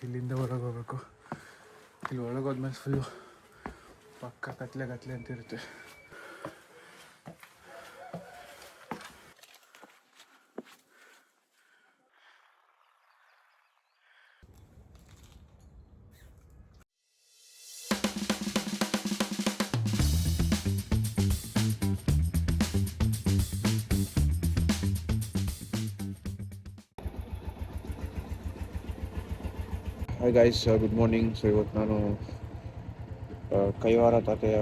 ಇಲ್ಲಿಂದ ಹೊರಗೆ ಹೋಗ್ಬೇಕು. ಇಲ್ಲಿ ಒಳಗೆ ಹೋದ್ಮೇಲೆ ಫುಲ್ಲು ಪಕ್ಕ ಕತ್ಲೆ ಅಂತ ಇರುತ್ತೆ. Hi guys, good morning. So ಇವತ್ತು ನಾನು ಕೈವಾರ ತಾತೆಯ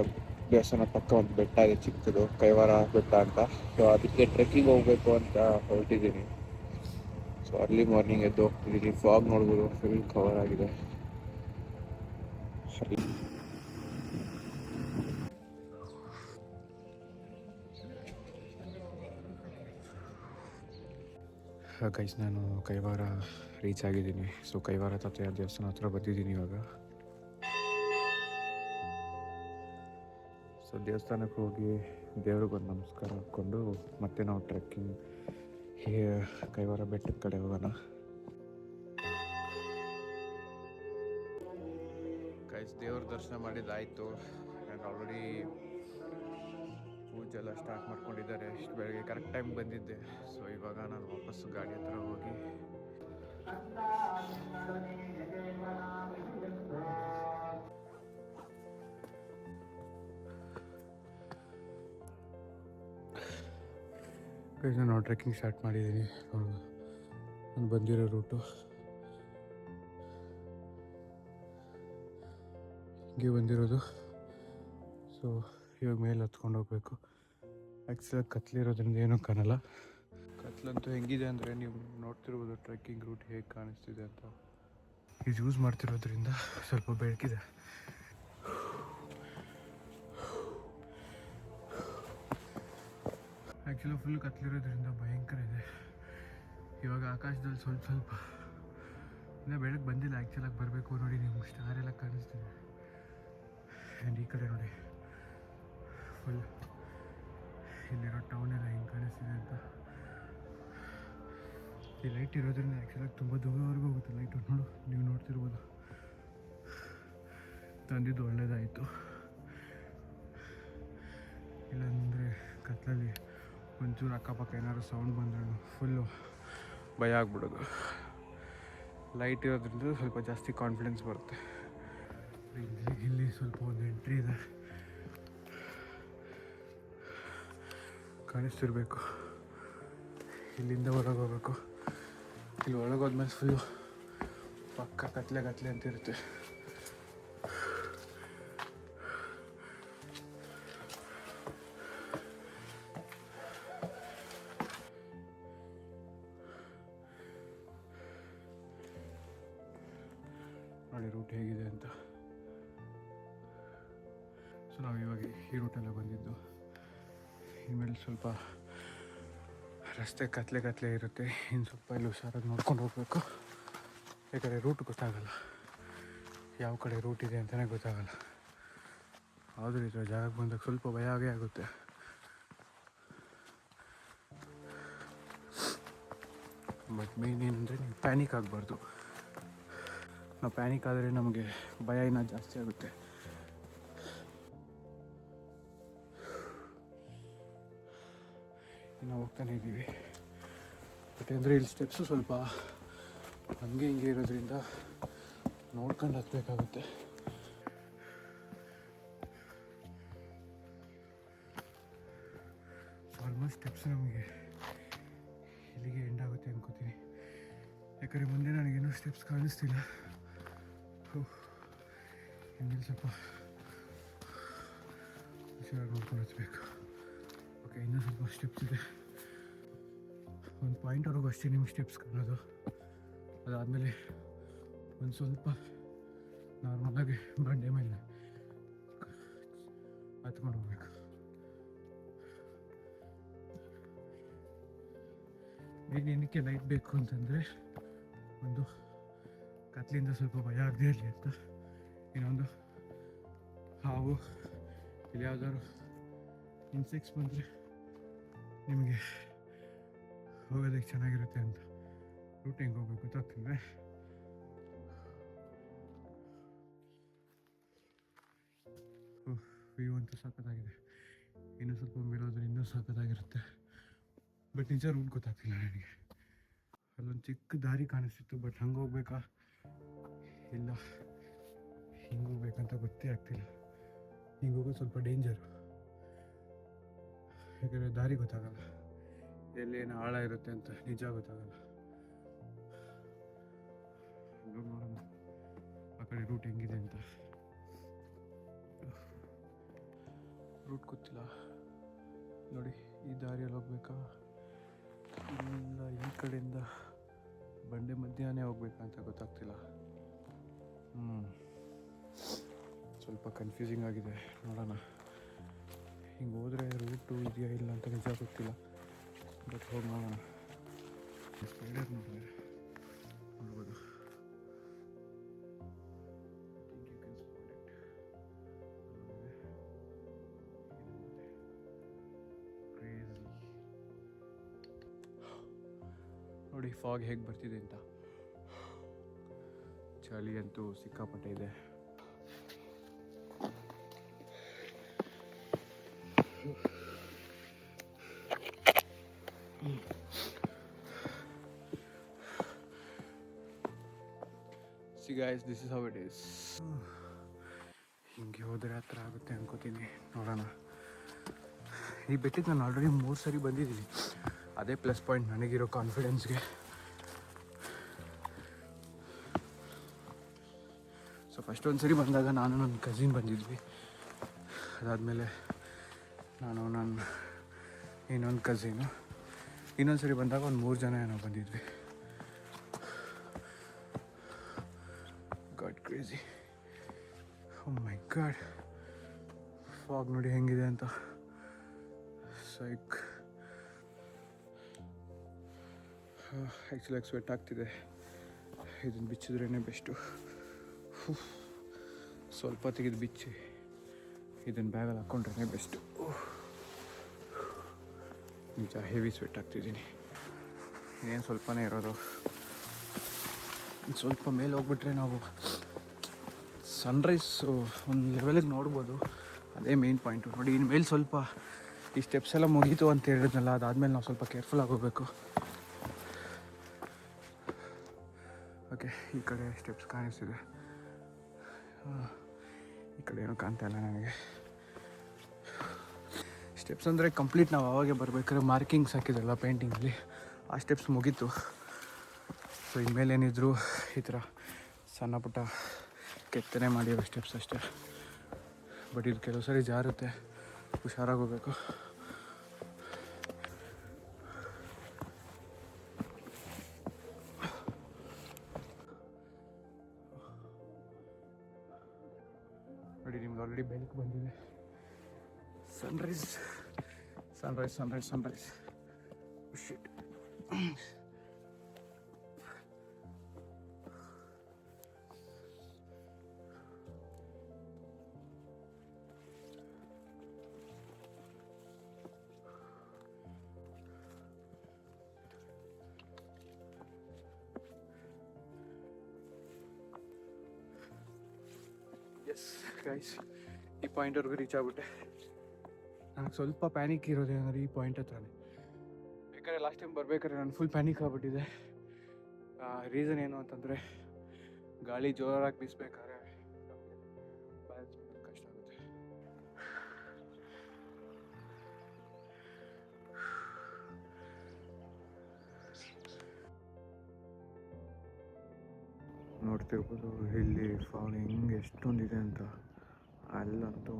ದೇವಸ್ಥಾನ ಪಕ್ಕ ಒಂದು ಬೆಟ್ಟ ಇದೆ, ಚಿಕ್ಕದು ಕೈವಾರ ಬೆಟ್ಟ ಅಂತ. ಸೊ ಅದಕ್ಕೆ ಟ್ರೆಕ್ಕಿಂಗ್ ಹೋಗಬೇಕು ಅಂತ ಹೊರಟಿದ್ದೀನಿ. ಸೊ ಅರ್ಲಿ ಮಾರ್ನಿಂಗ್ ಎದ್ದು ಹೋಗ್ತಿದ್ದೀನಿ. ಫಾಗ್ ನೋಡ್ಬೋದು, ಫುಲ್ ಕವರ್ ಆಗಿದೆ. ಗೈಸ್, ನಾನು ಕೈವಾರ ರೀಚ್ ಆಗಿದ್ದೀನಿ. ಸೊ ಕೈವಾರ ತಾತೆಯ ದೇವಸ್ಥಾನ ಹತ್ರ ಬಂದಿದ್ದೀನಿ ಇವಾಗ. ಸೊ ದೇವಸ್ಥಾನಕ್ಕೆ ಹೋಗಿ ದೇವ್ರಿಗೊಂದು ನಮಸ್ಕಾರ ಹಾಕ್ಕೊಂಡು ಮತ್ತೆ ನಾವು ಟ್ರೆಕ್ಕಿಂಗ್ ಕೈವಾರ ಬೆಟ್ಟದ ಕಡೆ ಹೋಗೋಣ. ಗೈಸ್, ದೇವ್ರ ದರ್ಶನ ಮಾಡಿದ್ದಾಯಿತು. ನಾನು ಆಲ್ರೆಡಿ ಪೂಜೆ ಎಲ್ಲ ಸ್ಟಾರ್ಟ್ ಮಾಡ್ಕೊಂಡಿದ್ದಾರೆ. ಇಷ್ಟು ಬೆಳಗ್ಗೆ ಕರೆಕ್ಟ್ ಟೈಮ್ ಬಂದಿದ್ದೆ. ಸೊ ಇವಾಗ ನಾನು ವಾಪಸ್ಸು ಗಾಡಿ ಹತ್ರ ಹೋಗಿ ನಾನು ಟ್ರೆಕ್ಕಿಂಗ್ ಸ್ಟಾರ್ಟ್ ಮಾಡಿದ್ದೀನಿ. ನಾನು ಬಂದಿರೋ ರೂಟು ಹಿಂಗೆ ಬಂದಿರೋದು. ಸೊ ಇವಾಗ ಮೇಲೆ ಹತ್ಕೊಂಡು ಹೋಗ್ಬೇಕು. ಆ್ಯಕ್ಚುಲಾಗಿ ಕತ್ಲಿರೋದ್ರಿಂದ ಏನೂ ಕಾಣಲ್ಲ. ಕತ್ಲಂತೂ ಹೆಂಗಿದೆ ಅಂದರೆ ನೀವು ನೋಡ್ತಿರ್ಬೋದು ಟ್ರೆಕ್ಕಿಂಗ್ ರೂಟ್ ಹೇಗೆ ಕಾಣಿಸ್ತಿದೆ ಅಂತ. ಇದು ಯೂಸ್ ಮಾಡ್ತಿರೋದ್ರಿಂದ ಸ್ವಲ್ಪ ಬೆಳಕಿದೆ. ಆ್ಯಕ್ಚುಲಿ ಫುಲ್ ಕತ್ಲಿರೋದ್ರಿಂದ ಭಯಂಕರ ಇದೆ. ಇವಾಗ ಆಕಾಶದಲ್ಲಿ ಸ್ವಲ್ಪ ಇನ್ನೂ ಬೆಳಗ್ಗೆ ಬಂದಿಲ್ಲ. ಆ್ಯಕ್ಚುಲಾಗಿ ಬರಬೇಕು. ನೋಡಿ, ನಿಮ್ಗೆ ಸ್ಟಾರ್ ಎಲ್ಲ ಕಾಣಿಸ್ತಿದೆ. ಆ್ಯಂಡ್ ಈ ಕಡೆ ನೋಡಿ, ಫುಲ್ ಇಲ್ಲಿರೋ ಟೌನ್ ಎಲ್ಲ ಹೆಂಗೆ ಕಾಣಿಸ್ತಿದೆ ಅಂತ. ಈ ಲೈಟ್ ಇರೋದ್ರಿಂದ ಆ್ಯಕ್ಚುಲಾಗಿ ತುಂಬ ದೂರವರೆಗೂ ಹೋಗುತ್ತೆ ಲೈಟು. ನೋಡು, ನೀವು ನೋಡ್ತಿರ್ಬೋದು. ತಂದಿದ್ದು ಒಳ್ಳೆಯದಾಯಿತು. ಇಲ್ಲಾಂದರೆ ಕತ್ಲಲ್ಲಿ ಒಂಚೂರು ಅಕ್ಕಪಕ್ಕ ಏನಾದ್ರು ಸೌಂಡ್ ಬಂದ್ರೂ ಫುಲ್ಲು ಭಯ ಆಗ್ಬಿಡೋದು. ಲೈಟ್ ಇರೋದ್ರಿಂದ ಸ್ವಲ್ಪ ಜಾಸ್ತಿ ಕಾನ್ಫಿಡೆನ್ಸ್ ಬರುತ್ತೆ. ಇಲ್ಲಿ ಸ್ವಲ್ಪ ಒಂದು ಎಂಟ್ರಿ ಇದೆ, ಕಾಣಿಸ್ತಿರ್ಬೇಕು. ಇಲ್ಲಿಂದ ಹೊರಗೆ ಹೋಗ್ಬೇಕು. ಇಲ್ಲಿ ಒಳಗೆ ಹೋದ್ಮೇಲೆ ಫುಲ್ಲು ಪಕ್ಕ ಕತ್ಲೆ ಅಂತ ಇರುತ್ತೆ. ನೋಡಿ ರೂಟ್ ಹೇಗಿದೆ ಅಂತ. ಸೊ ನಾವು ಇವಾಗ ಈ ರೂಟೆಲ್ಲ ಬಂದಿದ್ದು. ಇನ್ಮೇಲೆ ಸ್ವಲ್ಪ ರಸ್ತೆ ಕತ್ಲೆ ಇರುತ್ತೆ. ಇನ್ನು ಸ್ವಲ್ಪ ಇಲ್ಲಿ ಹುಷಾರಾಗಿ ನೋಡ್ಕೊಂಡು ಹೋಗಬೇಕು. ಯಾಕಂದರೆ ರೂಟ್ ಗೊತ್ತಾಗಲ್ಲ, ಯಾವ ಕಡೆ ರೂಟ್ ಇದೆ ಅಂತಲೇ ಗೊತ್ತಾಗಲ್ಲ. ಆದರೂ ಇರೋ ಜಾಗಕ್ಕೆ ಬಂದಾಗ ಸ್ವಲ್ಪ ಭಯ ಆಗೇ ಆಗುತ್ತೆ. ಬಟ್ ಮೇನ್ ಏನಂದರೆ ನೀವು ಪ್ಯಾನಿಕ್ ಆಗಬಾರ್ದು. ನಾವು ಪ್ಯಾನಿಕ್ ಆದರೆ ನಮಗೆ ಭಯ ಇನ್ನೂ ಜಾಸ್ತಿ ಆಗುತ್ತೆ. ಇನ್ನು ಹೋಗ್ತಾನೆ ಇದ್ದೀವಿ. ಬಟ್ ಅಂದರೆ ಇಲ್ಲಿ ಸ್ಟೆಪ್ಸು ಸ್ವಲ್ಪ ಹಂಗೆ ಹಿಂಗೆ ಇರೋದ್ರಿಂದ ನೋಡ್ಕೊಂಡು ಹತ್ತಬೇಕಾಗುತ್ತೆ. ಆಲ್ಮೋಸ್ಟ್ ಸ್ಟೆಪ್ಸ್ ನಮಗೆ ಇಲ್ಲಿಗೆ ಎಂಡ್ ಆಗುತ್ತೆ ಅನ್ಕೋತೀನಿ. ಯಾಕಂದರೆ ಮುಂದೆ ನನಗೇನೂ ಸ್ಟೆಪ್ಸ್ ಕಾಣಿಸ್ತಿಲ್ಲ. ಇನ್ಮೇಲೆ ಸ್ವಲ್ಪ ಹುಷಾರಾಗಿ ನೋಡ್ಕೊಂಡು ಹಚ್ಚಬೇಕು. ಓಕೆ, ಇನ್ನೂ ಸ್ವಲ್ಪ ಸ್ಟೆಪ್ಸ್ ಇದೆ. ಒಂದು ಪಾಯಿಂಟ್ವರೆಗೂ ಅಷ್ಟೇ ನಿಮ್ಗೆ ಸ್ಟೆಪ್ಸ್ ಕಾಣೋದು. ಅದಾದಮೇಲೆ ಒಂದು ಸ್ವಲ್ಪ ನಾರ್ಮಲಾಗಿ ಬಂಡೆ ಮೇಲೆ ಹತ್ಕೊಂಡು ಹೋಗ್ಬೇಕು. ಏನಕ್ಕೆ ಲೈಟ್ ಬೇಕು ಅಂತಂದರೆ, ಒಂದು ಕತ್ಲಿಂದ ಸ್ವಲ್ಪ ಭಯ ಆಗದೆ ಇರಲಿ ಅಂತ. ಇನ್ನೊಂದು ಹಾವು ಇಲ್ಲಿ ಯಾವ್ದಾದ್ರು ಇನ್ಸೆಕ್ಟ್ಸ್ ಬಂದರೆ ನಿಮಗೆ ಹೋಗೋದಕ್ಕೆ ಚೆನ್ನಾಗಿರುತ್ತೆ ಅಂತ. ರೂಟ್ ಹೆಂಗೆ ಹೋಗ್ಬೇಕು ಗೊತ್ತಾಗ್ತಿದೆ. ವ್ಯೂ ಅಂತೂ ಸಖತ್ತಾಗಿದೆ. ಇನ್ನೂ ಸ್ವಲ್ಪ ಮೇಲೆ ಹೋದರೆ ಇನ್ನೂ ಸಖತ್ತಾಗಿರುತ್ತೆ. ಬಟ್ ನಿಜ ರೂಟ್ ಗೊತ್ತಾಗ್ತಿಲ್ಲ ನನಗೆ. ಅಲ್ಲೊಂದು ಚಿಕ್ಕ ದಾರಿ ಕಾಣಿಸ್ತಿತ್ತು, ಬಟ್ ಹಂಗೆ ಹೋಗ್ಬೇಕಾ ಇಲ್ಲ ಹಿಂಗೆ ಹೋಗ್ಬೇಕಂತ ಗೊತ್ತೇ ಆಗ್ತಿಲ್ಲ. ಹಿಂಗೆ ಹೋಗೋದು ಸ್ವಲ್ಪ ಡೇಂಜರು, ಯಾಕಂದರೆ ದಾರಿ ಗೊತ್ತಾಗಲ್ಲ, ಎಲ್ಲೇನು ಆಳ ಇರುತ್ತೆ ಅಂತ ನಿಜ ಗೊತ್ತಾಗಲ್ಲ. ನೋಡೋಣ ಆ ಕಡೆ ರೂಟ್ ಹೆಂಗಿದೆ ಅಂತ. ರೂಟ್ ಗೊತ್ತಿಲ್ಲ ನೋಡಿ. ಈ ದಾರಿಯಲ್ಲಿ ಹೋಗ್ಬೇಕಾ ಇಲ್ಲ ಈ ಕಡೆಯಿಂದ ಬಂಡೆ ಮಧ್ಯಾಹ್ನ ಹೋಗ್ಬೇಕಾ ಅಂತ ಗೊತ್ತಾಗ್ತಿಲ್ಲ. ಸ್ವಲ್ಪ ಕನ್ಫ್ಯೂಸಿಂಗ್ ಆಗಿದೆ. ನೋಡೋಣ, ಹಿಂಗೆ ಹೋದರೆ ರೂಟು ಇದೆಯಾ ಇಲ್ಲ ಅಂತ ನಿಜ ಗೊತ್ತಿಲ್ಲ. ಬಟ್ ಹೋಗಿ ನೋಡೋಣ. ಸ್ಪೈಡರ್ ನೋಡಿದ್ರೆ ನೋಡ್ಬೋದು. ನೋಡಿ ಫಾಗ್ ಹೇಗೆ ಬರ್ತಿದೆ ಅಂತ. ಚಳಿ ಅಂತೂ ಸಿಕ್ಕಾಪಟ್ಟೆ ಇದೆ. See guys, this is how it is. ಹಿಂಗೆ ಹೋದರೆ ಹತ್ರ ಆಗುತ್ತೆ ಅನ್ಕೋತೀನಿ. ನೋಡೋಣ. ಈ ಬೆಟ್ಟಕ್ಕೆ ನಾನು ಆಲ್ರೆಡಿ 3 ಸರಿ ಬಂದಿದ್ದೀನಿ. ಅದೇ ಪ್ಲಸ್ ಪಾಯಿಂಟ್ ನನಗಿರೋ ಕಾನ್ಫಿಡೆನ್ಸ್ಗೆ. ಸೊ ಫಸ್ಟ್ ಒಂದು ಸರಿ ಬಂದಾಗ ನಾನು ನನ್ನ ಕಸಿನ್ ಬಂದಿದ್ವಿ. ಅದಾದಮೇಲೆ ನಾನು ನನ್ನ ಇನ್ನೊಂದು ಕಸಿನು, ಇನ್ನೊಂದು ಸರಿ ಬಂದಾಗ ಒಂದು 3 ಜನ ಏನೋ ಬಂದಿದ್ವಿ. God crazy. Oh my God, fog ನೋಡಿ ಹೆಂಗಿದೆ ಅಂತ. ಸೈಕ್. ಆ್ಯಕ್ಚುಲಾಗಿ ಸ್ವೆಟ್ ಆಗ್ತಿದೆ. ಇದನ್ನು ಬಿಚ್ಚಿದ್ರೇ ಬೆಸ್ಟು. ಸ್ವಲ್ಪ ತೆಗೆದು ಬಿಚ್ಚಿ ಇದನ್ನು ಬ್ಯಾಗಲ್ಲಿ ಹಾಕ್ಕೊಂಡ್ರೆ ಬೆಸ್ಟು. ನಿಜ ಹೆವಿ ಸ್ವೆಟ್ ಆಗ್ತಿದ್ದೀನಿ. ಇನ್ನೇನು ಸ್ವಲ್ಪನೇ ಇರೋದು. ಸ್ವಲ್ಪ ಮೇಲೆ ಹೋಗ್ಬಿಟ್ರೆ ನಾವು ಸನ್ರೈಸ್ ಒಂದು ಲೆವೆಲಿಗೆ ನೋಡ್ಬೋದು. ಅದೇ ಮೇನ್ ಪಾಯಿಂಟು. ನೋಡಿ ಇನ್ಮೇಲೆ ಸ್ವಲ್ಪ ಈ ಸ್ಟೆಪ್ಸ್ ಎಲ್ಲ ಮುಗೀತು ಅಂತ ಹೇಳಿದ್ನಲ್ಲ, ಅದಾದಮೇಲೆ ನಾವು ಸ್ವಲ್ಪ ಕೇರ್ಫುಲ್ ಆಗೋಗಬೇಕು. ಓಕೆ, ಈ ಕಡೆ ಸ್ಟೆಪ್ಸ್ ಕಾಣಿಸ್ತಿದೆ. ಈ ಕಡೆ ಏನೂ ಕಾಣ್ತಾ ಇಲ್ಲ ನನಗೆ. ಸ್ಟೆಪ್ಸ್ ಅಂದರೆ ಕಂಪ್ಲೀಟ್ ನಾವು ಅವಾಗೆ ಬರ್ಬೇಕಾದ್ರೆ ಮಾರ್ಕಿಂಗ್ಸ್ ಹಾಕಿದ್ರಲ್ಲ ಪೇಂಟಿಂಗಲ್ಲಿ, ಆ ಸ್ಟೆಪ್ಸ್ ಮುಗೀತು. ಸೊ ಇನ್ಮೇಲೆ ಏನಿದ್ರು ಈ ಥರ ಸಣ್ಣ ಪುಟ್ಟ ಕೆತ್ತನೆ ಮಾಡಿರೋ ಸ್ಟೆಪ್ಸ್ ಅಷ್ಟೇ. ಬಟ್ ಇದು ಕೆಲವು ಸರಿ ಜಾರುತ್ತೆ, ಹುಷಾರಾಗಿ ಹೋಗ್ಬೇಕು. ನೋಡಿ ನಿಮ್ಗೆ ಆಲ್ರೆಡಿ ಬೆಳಕು ಬಂದಿದೆ. Sunrise sunrise sunrise sunrise. Shit. Yes guys, ಈ ಪಾಯಿಂಟ್ವರೆಗೂ ರೀಚ್ ಆಗ್ಬಿಟ್ಟೆ. ನನಗೆ ಸ್ವಲ್ಪ ಪ್ಯಾನಿಕ್ ಇರೋದು ಏನಂದರೆ ಈ ಪಾಯಿಂಟ್ ಹತ್ರನೇ. ಬೇಕಾದ್ರೆ ಲಾಸ್ಟ್ ಟೈಮ್ ಬರ್ಬೇಕಾದ್ರೆ ನಾನು ಫುಲ್ ಪ್ಯಾನಿಕ್ ಆಗ್ಬಿಟ್ಟಿದೆ. ರೀಸನ್ ಏನು ಅಂತಂದರೆ ಗಾಳಿ ಜೋರಾಗಿ ಬೀಸ್ಬೇಕಾದ್ರೆ ಬ್ಯಾಲೆನ್ಸ್ ಮಾಡೋದು ಕಷ್ಟ ಆಗುತ್ತೆ. ನೋಡ್ತಿರ್ಬೋದು ಇಲ್ಲಿ ಫಾಗ್ ಹೆಂಗೆ ಎಷ್ಟೊಂದಿದೆ ಅಂತ. ಅಲ್ಲಂತೂ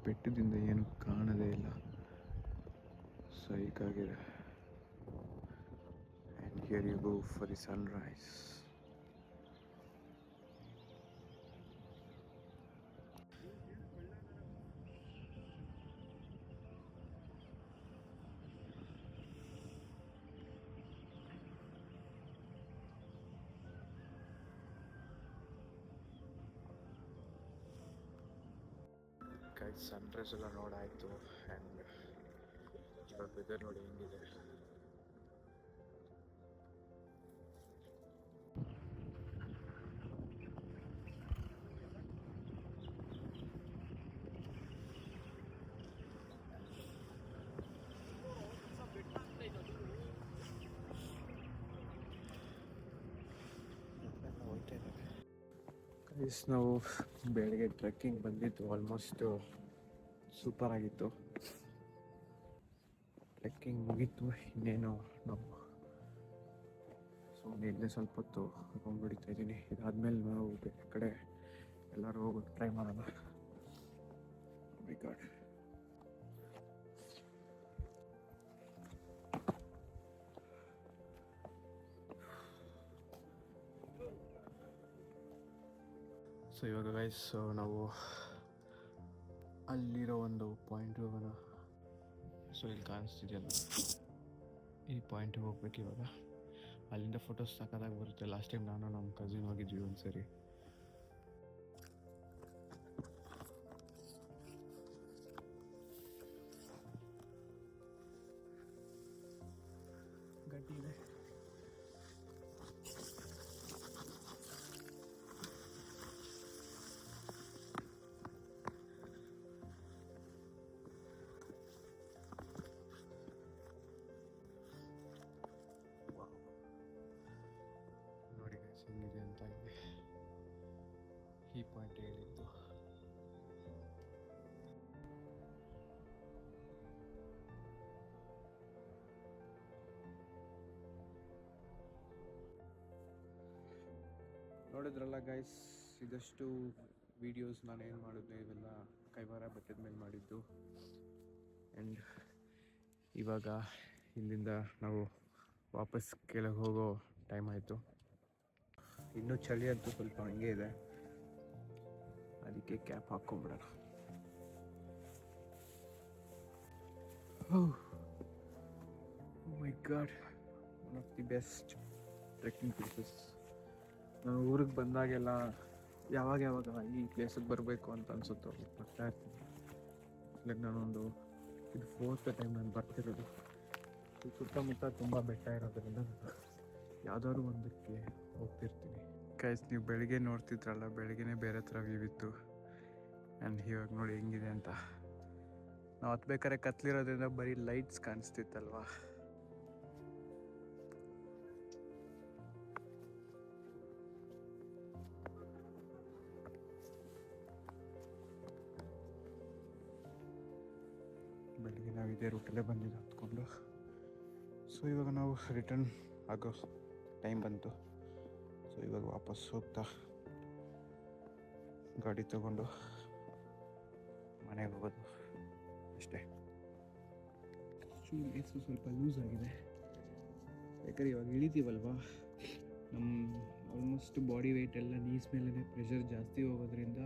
ಬೆಟ್ಟದಿಂದ ಏನು ಕಾಣೋದೇ ಇಲ್ಲ. ಸೈಕಾಗಿದೆ. And here you go for the sunrise. Guys, sunrise ಎಲ್ಲ ನೋಡಾಯಿತು. ಆ್ಯಂಡ್ ಇವಾಗ ವೆದರ್ ನೋಡಿ ಹೆಂಗಿದೆ. ಎಸ್ ನಾವು ಬೆಳಗ್ಗೆ ಟ್ರೆಕ್ಕಿಂಗ್ ಬಂದಿದ್ದು ಆಲ್ಮೋಸ್ಟ್ ಸೂಪರ್ ಆಗಿತ್ತು. ಟ್ರೆಕ್ಕಿಂಗ್ ಮುಗೀತು, ಇನ್ನೇನು ನಾವು ಸುಮ್ಮನೆ ಇಲ್ಲೇ ಸ್ವಲ್ಪ ಹೊತ್ತು ಹೊಡಿತಾ ಇದ್ದೀನಿ. ಇದಾದ್ಮೇಲೆ ನಾವು ಬೇರೆ ಕಡೆ ಎಲ್ಲರೂ ಹೋಗೋದು ಟ್ರೈ ಮಾಡೋಣ. ಮೈ ಗಾಡ್, ಸೊ ಇವಾಗ ಗೈಸ್ ನಾವು ಅಲ್ಲಿರೋ ಒಂದು ಪಾಯಿಂಟ್ ಹೋಗೋಣ. ಸೊ ಇಲ್ಲಿ ಕಾಣಿಸ್ತಿದೆಯಲ್ಲ, ಈ ಪಾಯಿಂಟಿಗೆ ಹೋಗ್ಬೇಕು ಇವಾಗ. ಅಲ್ಲಿಂದ ಫೋಟೋಸ್ ಸಾಕಾಗಿ ಬರುತ್ತೆ. ಲಾಸ್ಟ್ ಟೈಮ್ ನಾನು ನಮ್ಮ ಕಸಿನ್ ಹೋಗಿದ್ವಿ ಒಂದ್ಸರಿ. ಗಡ್ಡಿ ಇದೆ. ನೋಡಿ ಗೈಸ್ ಹೆಂಗಿದೆ ಅಂತ. ಇದೆ ಈ ಪಾಯಿಂಟ್ ಹೇಳಿದ್ದು. ನೋಡಿದ್ರಲ್ಲ ಗೈಸ್, ಇದಷ್ಟು ವೀಡಿಯೋಸ್ ನಾನು ಏನು ಮಾಡಿದ್ದೆ ಇವೆಲ್ಲ ಕೈವಾರ ಬೆಟ್ಟದ ಮೇಲೆ ಮಾಡಿದ್ದು. ಆ್ಯಂಡ್ ಇವಾಗ ಇಲ್ಲಿಂದ ನಾವು ವಾಪಸ್ ಕೆಳಗೆ ಹೋಗೋ ಟೈಮ್ ಆಯಿತು. ಇನ್ನೂ ಚಳಿ ಅಂತೂ ಸ್ವಲ್ಪ ಹಂಗೆ ಇದೆ, ಅದಕ್ಕೆ ಕ್ಯಾಪ್ ಹಾಕ್ಕೊಂಬಿಡೋಣ. My God, one of the best trekking places. ನಾನು ಊರಿಗೆ ಬಂದಾಗೆಲ್ಲ ಯಾವಾಗ ಈ ಪ್ಲೇಸಿಗೆ ಬರಬೇಕು ಅಂತ ಅನಿಸುತ್ತೋ ಬರ್ತಾ ಇರ್ತೀನಿ. ಲೈಕ್ ನಾನೊಂದು ಇದು 4th ಟೈಮ್ ನಾನು ಬರ್ತಿರೋದು. ಈ ಸುತ್ತಮುತ್ತ ತುಂಬ ಬೆಟ್ಟ ಇರೋದ್ರಿಂದ ಯಾವುದಾದ್ರು ಒಂದಕ್ಕೆ ಹೋಗ್ತಿರ್ತೀನಿ. ಗೈಸ್, ನೀವು ಬೆಳಿಗ್ಗೆ ನೋಡ್ತಿದ್ರಲ್ಲ, ಬೆಳಿಗ್ಗೆನೇ ಬೇರೆ ಥರ ವ್ಯೂ ಇತ್ತು. ಆ್ಯಂಡ್ ಇವಾಗ ನೋಡಿ ಹೆಂಗಿದೆ ಅಂತ. ನಾವು ಹತ್ಬೇಕಾದ್ರೆ ಕತ್ಲಿರೋದ್ರಿಂದ ಬರೀ ಲೈಟ್ಸ್ ಕಾಣಿಸ್ತಿತ್ತಲ್ವಾ. ಬೆಳಿಗ್ಗೆ ನಾವು ಇದೇ ರೂಟಲ್ಲೇ ಬಂದಿದ್ದು ಹತ್ಕೊಂಡು. ಸೊ ಇವಾಗ ನಾವು ರಿಟರ್ನ್ ಆಗೋ ಟೈಮ್ ಬಂತು. ಸೊ ಇವಾಗ ವಾಪಸ್ ಹೋಗ್ತಾ ಗಾಡಿ ತಗೊಂಡು ಮನೆಗೆ ಹೋಗೋದು ಅಷ್ಟೇ. ಶೂ ಲೇಸು ಸ್ವಲ್ಪ ಲೂಸ್ ಆಗಿದೆ, ಯಾಕಂದರೆ ಇವಾಗ ಇಳಿತೀವಲ್ವಾ, ನಮ್ಮ ಆಲ್ಮೋಸ್ಟ್ ಬಾಡಿ ವೆಯ್ಟ್ ಎಲ್ಲ ನೀಸ್ ಮೇಲೇ ಪ್ರೆಷರ್ ಜಾಸ್ತಿ ಹೋಗೋದ್ರಿಂದ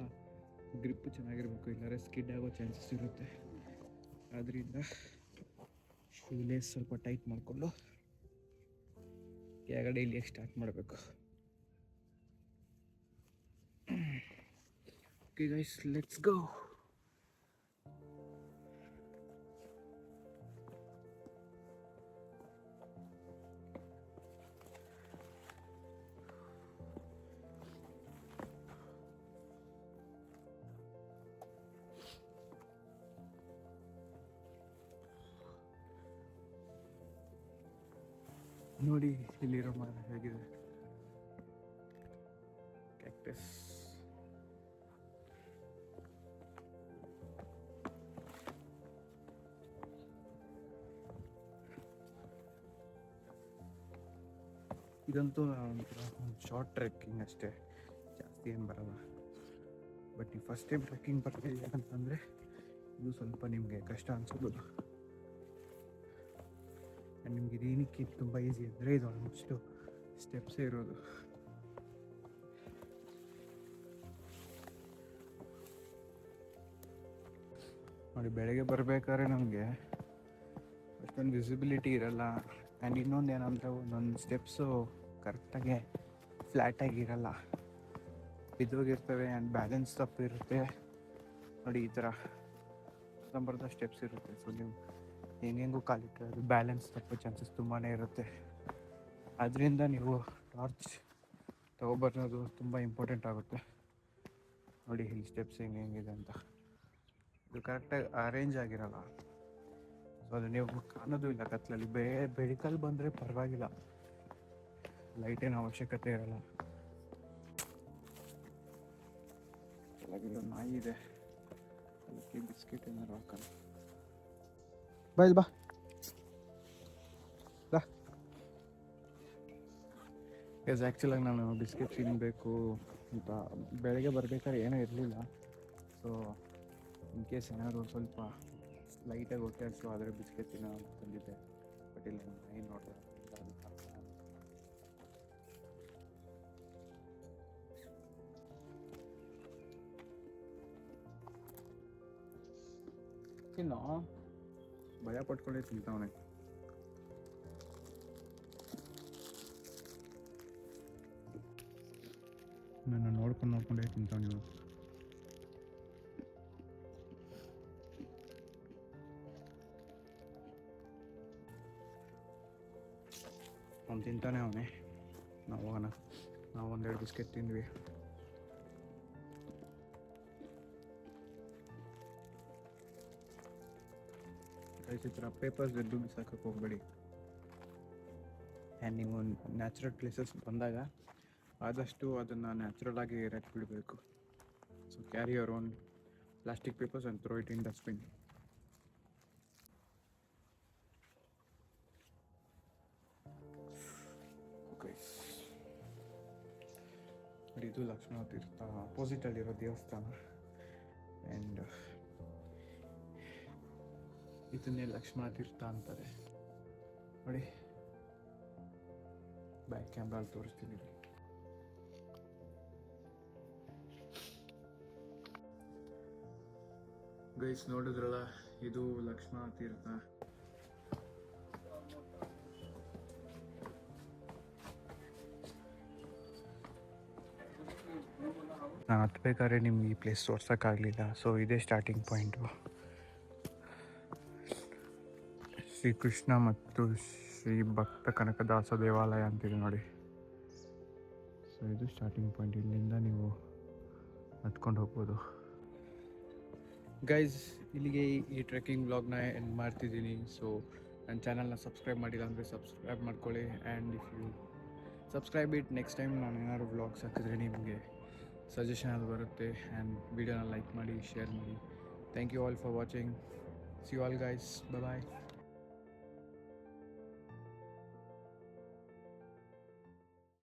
ಗ್ರಿಪ್ ಚೆನ್ನಾಗಿರಬೇಕು, ಇಲ್ಲಾಂದರೆ ಸ್ಕಿಡ್ ಆಗೋ ಚಾನ್ಸಸ್ ಇರುತ್ತೆ. ಆದ್ದರಿಂದ ಶೂ ಲೇಸ್ ಸ್ವಲ್ಪ ಟೈಟ್ ಮಾಡಿಕೊಂಡು ಕೆಳಗಡೆ ಇಲ್ಲಿಗೆ ಸ್ಟಾರ್ಟ್ ಮಾಡಬೇಕು. Okay guys, let's go. ನೋಡಿ ಇಲ್ಲಿರೋ ಮರ ಹೇಗಿದೆ, ಕ್ಯಾಕ್ಟಸ್. ಇದಂತೂ ಒಂದು ಶಾರ್ಟ್ ಟ್ರೆಕ್ಕಿಂಗ್ ಅಷ್ಟೇ, ಜಾಸ್ತಿ ಏನು ಬರಲ್ಲ. ಬಟ್ ನೀವು ಫಸ್ಟ್ ಟೈಮ್ ಟ್ರೆಕ್ಕಿಂಗ್ ಬರ್ತೀವಿ ಅಂತಂದರೆ ಇದು ಸ್ವಲ್ಪ ನಿಮಗೆ ಕಷ್ಟ ಅನಿಸ್ಬೋದು. ಆ್ಯಂಡ್ ನಿಮ್ಗೆ ಇದೇನಕ್ಕೆ ತುಂಬ ಈಸಿ ಅಂದರೆ ಇದು ಆಲ್ಮೋಸ್ಟು ಸ್ಟೆಪ್ಸೇ ಇರೋದು. ನೋಡಿ ಬೆಳಗ್ಗೆ ಬರಬೇಕಾದ್ರೆ ನಮಗೆ ಅಷ್ಟೊಂದು ವಿಸಿಬಿಲಿಟಿ ಇರಲ್ಲ. ಆ್ಯಂಡ್ ಇನ್ನೊಂದು ಏನಂದರೆ ಒಂದೊಂದು ಸ್ಟೆಪ್ಸು ಕರೆಕ್ಟಾಗಿ ಫ್ಲ್ಯಾಟಾಗಿರಲ್ಲ, ಬಿದ್ದೋಗಿರ್ತವೆ. And balance ತಪ್ಪಿರುತ್ತೆ. ನೋಡಿ ಈ ಥರ ನಂಬರ್ದ ಸ್ಟೆಪ್ಸ್ ಇರುತ್ತೆ. ಸೊ ನೀವು ಹೆಂಗೆಂಗೂ ಕಾಲಿಟ್ಟರೆ ಅದು ಬ್ಯಾಲೆನ್ಸ್ ತಪ್ಪೋ ಚಾನ್ಸಸ್ ತುಂಬಾ ಇರುತ್ತೆ. ಅದರಿಂದ ನೀವು ಟಾರ್ಚ್ ತೊಗೊಬರೋದು ತುಂಬ ಇಂಪಾರ್ಟೆಂಟ್ ಆಗುತ್ತೆ. ನೋಡಿ ಇಲ್ಲಿ ಸ್ಟೆಪ್ಸ್ ಹೆಂಗಿದೆ ಅಂತ, ಇದು ಕರೆಕ್ಟಾಗಿ ಅರೇಂಜ್ ಆಗಿರಲ್ಲ. ಸೊ ಅದು ನೀವು ಕಾಣೋದು ಇಲ್ಲ ಕತ್ತಲಲ್ಲಿ. ಬೆಳಕಲ್ಲಿ ಬಂದರೆ ಪರವಾಗಿಲ್ಲ, ಲೈಟೇನು ಅವಶ್ಯಕತೆ ಇರಲ್ಲ. ಕೆಳಗಿರೋ ನಾಯಿ ಇದೆ, ಅದಕ್ಕೆ ಬಿಸ್ಕೆಟ್ ಏನಾರು ಹಾಕೋಣ. ಬಾ ಇಲ್ಲಿ ಬಾ ಬಾ. ಎಸ್ ಆ್ಯಕ್ಚುಲಾಗಿ ನಾನು ಬಿಸ್ಕೆಟ್ ತಿನ್ನಬೇಕು ಅಂತ ಬೆಳಗ್ಗೆ ಬರ್ಬೇಕಾದ್ರೆ ಏನೂ ಇರಲಿಲ್ಲ. ಸೊ ಇನ್ ಕೇಸ್ ಏನಾದರೂ ಸ್ವಲ್ಪ ಲೈಟಾಗಿ ಹೊಟ್ಟೆ ಹಸಿವು ಆದರೆ ಬಿಸ್ಕೆಟ್ ತಿನ್ನೋ ಅಂತ ತಂದಿದ್ದೆ. ಬಟ್ ಇಲ್ಲ ನಾಯಿ ನೋಡಿದೆ ತಿನ್ನೋ, ಭಯ ಪಟ್ಕೊಂಡೇ ತಿಂತಾವನೆ. ನನ್ನ ನೋಡ್ಕೊಂಡೇ ತಿಂತಾವ ನೀವು. ಅವ್ನು ತಿಂತಾನೆ ಅವನೇ. ನಾವು ಹೋಗೋಣ. ನಾವು ಒಂದೆರಡು ಬಿಸ್ಕೆಟ್ ತಿಂದ್ವಿ. ಈ ಥರ ಪೇಪರ್ಸ್ ಎದ್ದು ಬಿಸಾಕಕ್ಕೆ ಹೋಗಬೇಡಿ. ಆ್ಯಂಡ್ ನೀವು ನ್ಯಾಚುರಲ್ ಪ್ಲೇಸಸ್ ಬಂದಾಗ ಆದಷ್ಟು ಅದನ್ನು ನ್ಯಾಚುರಲ್ ಆಗಿ ಇರಕ್ಕೆ ಬಿಡಬೇಕು. So carry your own plastic papers and throw it in dustbin. Okay, ಇದು ಲಕ್ಷ್ಮಣ ತೀರ್ಥ ಅಪೋಸಿಟಲ್ಲಿರೋ ದೇವಸ್ಥಾನ. ಆ್ಯಂಡ್ ಇದನ್ನೇ ಲಕ್ಷ್ಮಣ ತೀರ್ಥ ಅಂತಾರೆ ನೋಡಿ. ಬ್ಯಾಕ್ ಕ್ಯಾಮ್ರಲ್ಲಿ ತೋರಿಸ್ತೀನಿ. ಗೈಸ್ ನೋಡಿದ್ರಲ್ಲ, ಇದು ಲಕ್ಷ್ಮಣ ತೀರ್ಥ. ನಾನು ಹತ್ಬೇಕಾದ್ರೆ ನಿಮ್ಗೆ ಈ ಪ್ಲೇಸ್ ತೋರ್ಸೋಕ್ಕಾಗಲಿಲ್ಲ. ಸೊ ಇದೇ ಸ್ಟಾರ್ಟಿಂಗ್ ಪಾಯಿಂಟು. ಶ್ರೀ ಕೃಷ್ಣ ಮತ್ತು ಶ್ರೀ ಭಕ್ತ ಕನಕದಾಸ ದೇವಾಲಯ ಅಂತಿದೆ ನೋಡಿ. ಸೊ ಇದು ಸ್ಟಾರ್ಟಿಂಗ್ ಪಾಯಿಂಟ್. ಇಲ್ಲಿಂದ ನೀವು ಹತ್ಕೊಂಡು ಹೋಗ್ಬೋದು. ಗೈಸ್, ಇಲ್ಲಿಗೆ ಈ ಟ್ರೆಕ್ಕಿಂಗ್ ವ್ಲಾಗ್ನ ಎಂಡ್ ಮಾಡ್ತಿದ್ದೀನಿ. ಸೊ ನನ್ನ ಚಾನಲ್ನ ಸಬ್ಸ್ಕ್ರೈಬ್ ಮಾಡಿಲ್ಲ ಅಂದರೆ ಸಬ್ಸ್ಕ್ರೈಬ್ ಮಾಡ್ಕೊಳ್ಳಿ. And if you subscribe it, next time ನಾನು ಏನಾದ್ರು ವ್ಲಾಗ್ಸ್ ಹಾಕಿದ್ರೆ ನಿಮಗೆ ಸಜೆಷನ್ ಅದು ಬರುತ್ತೆ. ಆ್ಯಂಡ್ ವಿಡಿಯೋನ ಲೈಕ್ ಮಾಡಿ, ಶೇರ್ ಮಾಡಿ. Thank you all for watching. See you all guys. Bye.